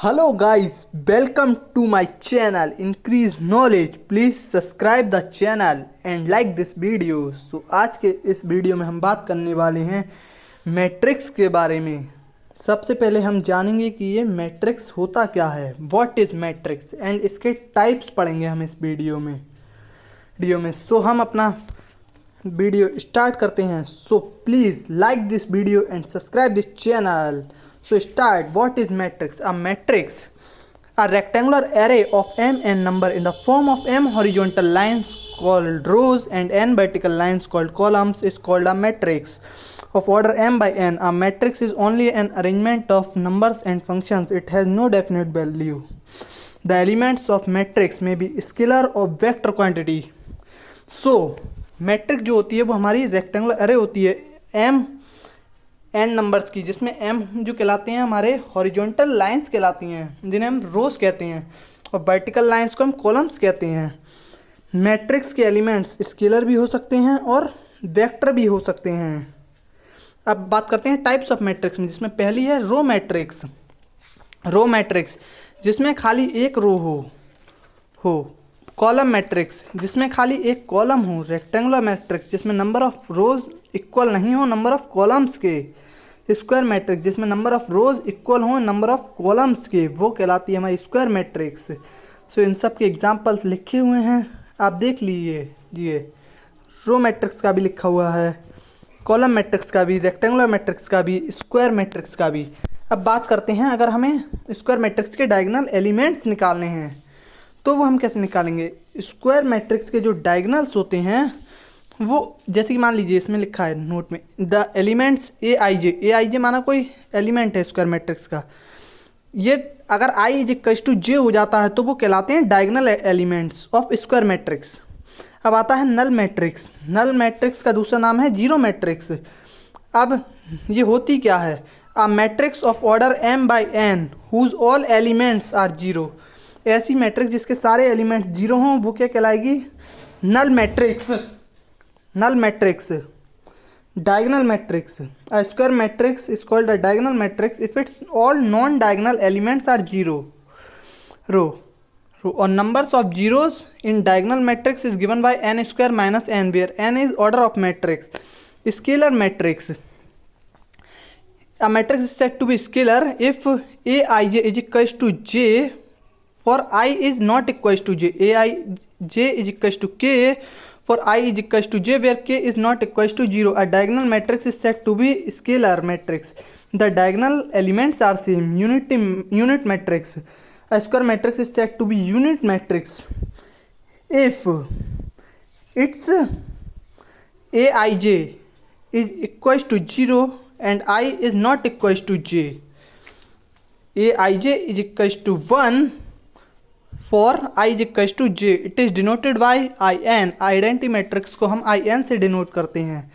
Hello guys, welcome to my channel Increase Knowledge. Please subscribe the channel and like this video. So आज के इस video में हम बात करने वाले हैं मैट्रिक्स के बारे में। सबसे पहले हम जानेंगे कि ये मैट्रिक्स होता क्या है, व्हाट इज़ मैट्रिक्स, एंड इसके टाइप्स पढ़ेंगे हम इस वीडियो में। सो हम अपना वीडियो स्टार्ट करते हैं। So please like this video and subscribe this channel. So start. What is matrix? A matrix, a rectangular array of m number in the form of m horizontal lines called rows and n vertical lines called columns is called a matrix of order m by n. A matrix is only an arrangement of numbers and functions. It has no definite value. The elements of matrix may be scalar or vector quantity. So matrix जो होती है वो हमारी rectangular अरे होती है m n numbers की, जिसमें m जो कहलाते हैं हमारे हॉरिजॉन्टल लाइंस कहलाती हैं, जिन्हें हम रोज कहते हैं, और वर्टिकल लाइंस को हम कॉलम्स कहते हैं। मैट्रिक्स के एलिमेंट्स स्केलर भी हो सकते हैं और वेक्टर भी हो सकते हैं। अब बात करते हैं टाइप्स ऑफ मैट्रिक्स में, जिसमें पहली है रो मैट्रिक्स जिसमें खाली एक रो हो। कॉलम मैट्रिक्स जिसमें खाली एक कॉलम हो। रेक्टेंगुलर मैट्रिक्स जिसमें नंबर ऑफ रोज इक्वल नहीं हो नंबर ऑफ कॉलम्स के। स्क्वायर मैट्रिक्स जिसमें नंबर ऑफ रोज इक्वल हो नंबर ऑफ कॉलम्स के, वो कहलाती है हमारी स्क्वायर मैट्रिक्स। सो इन सब के एग्जांपल्स लिखे हुए हैं, आप देख लीजिए। ये रो मैट्रिक्स का भी लिखा हुआ है, कॉलम मैट्रिक्स का भी, रेक्टेंगुलर मैट्रिक्स का भी, स्क्वायर मैट्रिक्स का भी। अब बात करते हैं, अगर हमें स्क्वायर मैट्रिक्स के डायगोनल एलिमेंट्स निकालने हैं तो वो हम कैसे निकालेंगे। स्क्वायर मैट्रिक्स के जो डायगोनल्स होते हैं वो, जैसे कि मान लीजिए इसमें लिखा है नोट में, द एलिमेंट्स ए आई जे माना कोई एलिमेंट है स्क्वायर मैट्रिक्स का। ये अगर आई इज इक्वल टू जे हो जाता है तो वो कहलाते हैं diagonal elements of square matrix. अब आता है नल मैट्रिक्स का दूसरा नाम है जीरो मैट्रिक्स। अब ये होती क्या है, a matrix of order m by n whose all elements are zero. ऐसी मैट्रिक्स जिसके सारे एलिमेंट्स जीरो हों वो क्या कहलाएगी, null matrix. Diagonal matrix, a square matrix is called a diagonal matrix if its all non diagonal elements are zero row और numbers of zeros in diagonal matrix is given by n square minus n, where n is order of matrix. Scalar matrix, a matrix is said to be scalar if aij is equals to j for I is not equals to j. Aij is equals to k for I is equals to j where k is not equals to 0. A diagonal matrix is said to be scalar matrix. The diagonal elements are same. Unit matrix. A square matrix is said to be unit matrix if its aij is equals to 0 and I is not equals to j. Aij is equals to 1 for I is equals to j. It is denoted by in. Identity matrix को हम in से denote करते हैं।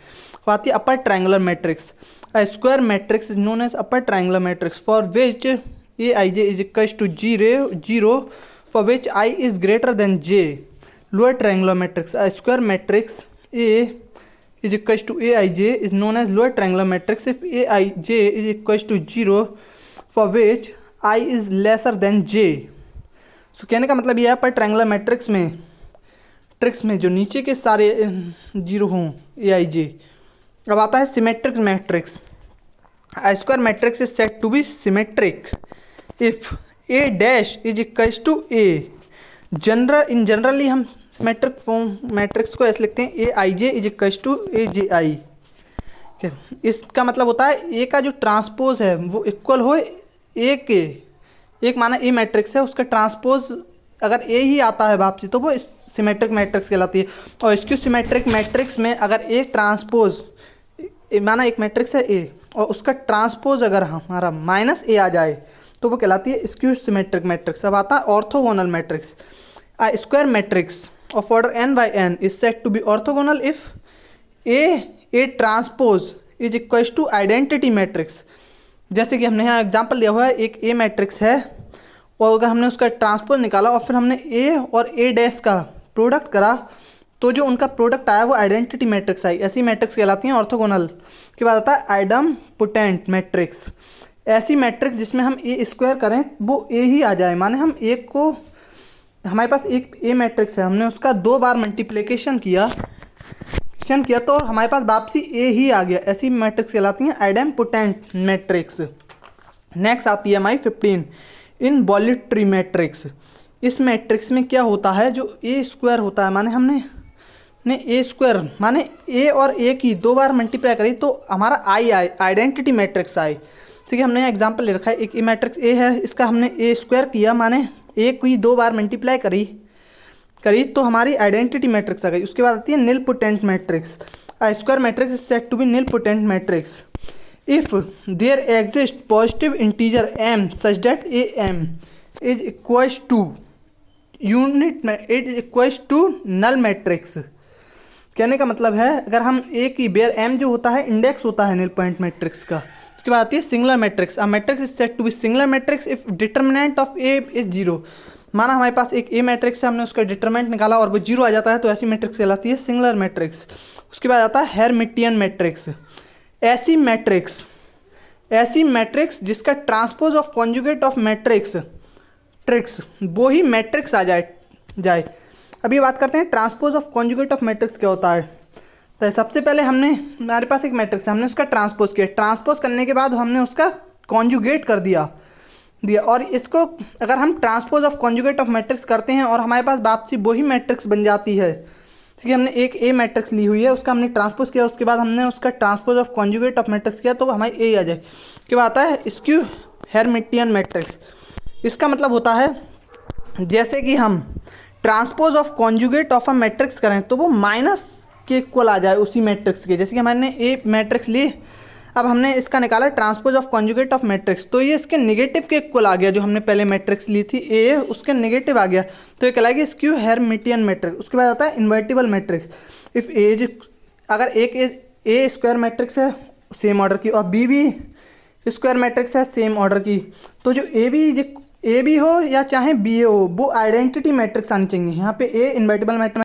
आती है upper triangular matrix. A square matrix is known as upper triangular matrix for which aij is equals to 0 for which I is greater than j. Lower triangular matrix, a square matrix A is equals to aij is known as lower triangular matrix if aij is equals to 0 for which I is lesser than j. सो कहने का मतलब यह है, पर triangular matrix में जो नीचे के सारे जीरो हों aij। अब आता है symmetric matrix. A square matrix is said to be symmetric if a dash is equals to a। Generally हम सिमेट्रिक फॉर्म मैट्रिक्स को ऐसे लिखते हैं aij is equals to aj। इसका मतलब होता है ए का जो ट्रांसपोज है वो इक्वल हो ए के। एक माना ए मैट्रिक्स है, उसका ट्रांसपोज अगर ए ही आता है वापसी तो वो सिमेट्रिक मैट्रिक्स कहलाती है। और स्क्यू सिमेट्रिक मैट्रिक्स में अगर ए ट्रांसपोज, माना एक मैट्रिक्स है ए और उसका ट्रांसपोज अगर हमारा माइनस ए आ जाए तो वो कहलाती है स्क्यू सिमेट्रिक मैट्रिक्स। अब आता है orthogonal matrix. A square matrix of order n by n is said to be orthogonal if A transpose is equals to identity matrix. जैसे कि हमने यहाँ एग्जांपल दिया हुआ है, एक ए मैट्रिक्स है और अगर हमने उसका ट्रांसपोज निकाला और फिर हमने ए और ए डैश का प्रोडक्ट करा तो जो उनका प्रोडक्ट आया वो आइडेंटिटी मैट्रिक्स आई। ऐसी मैट्रिक्स कहलाती हैं ऑर्थोगोनल। के बाद आता है आइडम पोटेंट मैट्रिक्स। ऐसी मैट्रिक्स जिसमें हम ए स्क्वायर करें वो ए ही आ जाए, माने हम एक को, हमारे पास एक ए मैट्रिक्स है, हमने उसका 2 बार मल्टीप्लिकेशन किया तो हमारे पास वापसी ए ही आ गया, ऐसी मैट्रिक्स कहलाती हैं आइडेम्पोटेंट मैट्रिक्स। नेक्स्ट आती है हमारी 15 इनवॉल्यूटरी मैट्रिक्स। इस मैट्रिक्स में क्या होता है, जो ए स्क्वायर होता है, माने हमने ए स्क्वायर माने ए और ए की 2 बार मल्टीप्लाई करी तो हमारा आई आए, आइडेंटिटी मैट्रिक्स आए। ठीक है, हमने एग्जांपल ले रखा है, एक ए मैट्रिक्स ए है, इसका हमने ए स्क्वायर किया, माने ए की 2 बार मल्टीप्लाई करी तो हमारी आइडेंटिटी मैट्रिक्स आ गई। उसके बाद आती है nilpotent matrix. A square matrix is said to be nilpotent matrix if there exist positive integer m such that A m is equals to unit it is equals to null matrix. कहने का मतलब है, अगर हम ए की bear m जो होता है इंडेक्स होता है निल पॉइंट मैट्रिक्स का। उसके बाद आती है singular matrix. A matrix is said to be singular matrix if determinant of A is 0। माना हमारे पास एक ए मैट्रिक्स है, हमने उसका डिटरमिनेंट निकाला और वो 0 आ जाता है, तो ऐसी मैट्रिक्स कहलाती है सिंगुलर मैट्रिक्स। उसके बाद आता है हेर्मिटियन मैट्रिक्स। ऐसी मैट्रिक्स जिसका transpose of conjugate of matrix वो ही मैट्रिक्स आ जाए। अभी बात करते हैं transpose of conjugate of matrix क्या होता है। तो सबसे पहले हमारे पास एक मैट्रिक्स है, हमने उसका ट्रांसपोज किया, ट्रांसपोज करने के बाद हमने उसका कॉन्जुगेट कर दिया और इसको अगर हम transpose of conjugate of matrix करते हैं और हमारे पास वापसी वही मैट्रिक्स बन जाती है। ठीक है, हमने एक ए मैट्रिक्स ली हुई है, उसका हमने ट्रांसपोज किया, उसके बाद हमने उसका transpose of conjugate of matrix किया तो हमारी ए आ जाए। उसके बाद आता है स्क्यू हेर्मिटियन मैट्रिक्स। इसका मतलब होता है जैसे कि हम transpose of conjugate of a matrix करें तो वो माइनस के इक्वल आ जाए उसी मैट्रिक्स के। जैसे कि हमने ए मैट्रिक्स ली, अब हमने इसका निकाला transpose of conjugate of matrix, तो ये इसके नेगेटिव के इक्वल आ गया, जो हमने पहले मैट्रिक्स ली थी ए उसके नेगेटिव आ गया, तो ये कहलाएगी स्क्यू हेर्मिटियन मैट्रिक्स। उसके बाद आता है इन्वर्टिबल मैट्रिक्स। इफ एज अगर एक ए स्क्वायर मैट्रिक्स है सेम ऑर्डर की और बी भी स्क्वायर मैट्रिक्स है सेम ऑर्डर की, तो जो ए बी हो या चाहे बी ए हो वो आइडेंटिटी मैट्रिक्स आनी चाहिए। यहाँ पे ए इन्वर्टिबल मैट्रिक्स